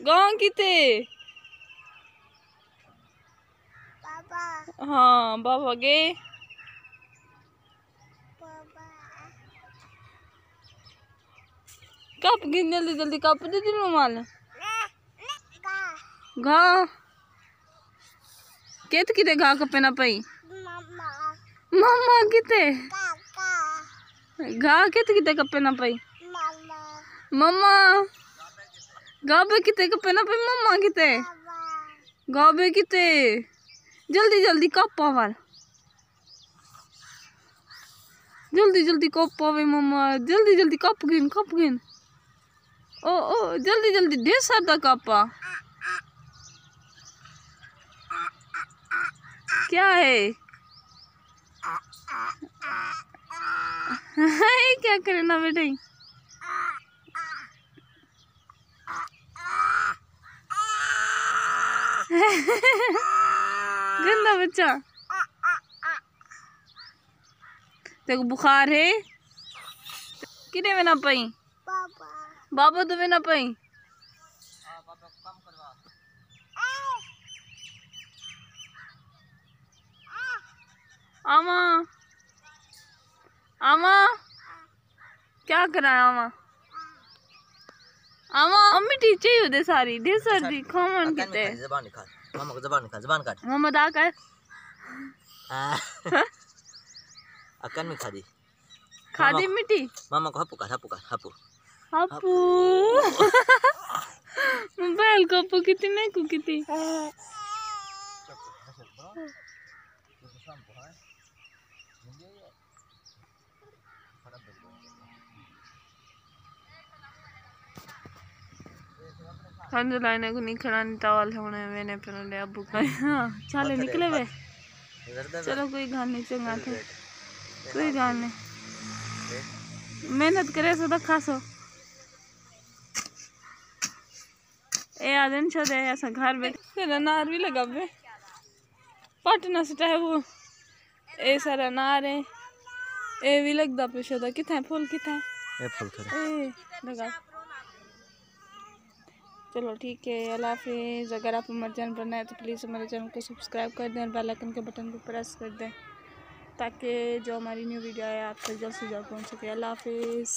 गाँव किते हाँ बाबा गे कप गिन जल्दी जल्दी कप दे दी रुमाल घा केत किते घा कपे ना पई मम्मा किते घा केत किते कपे ना पई मम्मा गाबे किते कपे ना पई मम्मा किते गाबे किते जल्दी जल्दी कप पावर जल्दी जल्दी कप पावे मम्मा जल्दी जल्दी कप गिन ओ जल्दी जल्दी ढेर सारा कप क्या है क्या करे ना बेटे गंदा बच्चा तेको बुखार है किने में ना पई बाबा तो में ना पई आमा आमा क्या करा आमा आमा अम्मी टीचे ही होते सारी ढेर सर्दी खामन किते ज़बान निकाल मामा को ज़बान काट मामा दा कर अकन में खादी मिट्टी मामा को हप्पू हप्पू मोबाइल को हप्पू कितनी नहीं को कितनी खाने लाने को नहीं खड़ानी टावल होने मैंने पहले अब्बू का हाँ चाले निकले वे चलो कोई गान नहीं चंगा थे कोई गान नहीं मेहनत करे सो तो खासो ए आदन छोड़े ऐसा घर बैठ तेरा नार भी लगा बे पटना से चाहे वो ए सारा नार है ए भी लगता पे शोदा कितना है फूल कितना है फूल खड़े ए लगा चलो ठीक है अल्लाह हाफिज़। अगर आप हमारे चैनल पर नए हैं तो प्लीज़ हमारे चैनल को सब्सक्राइब कर दें और बेल आइकन के बटन को प्रेस कर दें ताकि जो हमारी न्यू वीडियो है आप तक जल्द से जल्द पहुंच सके। अल्लाह हाफिज़।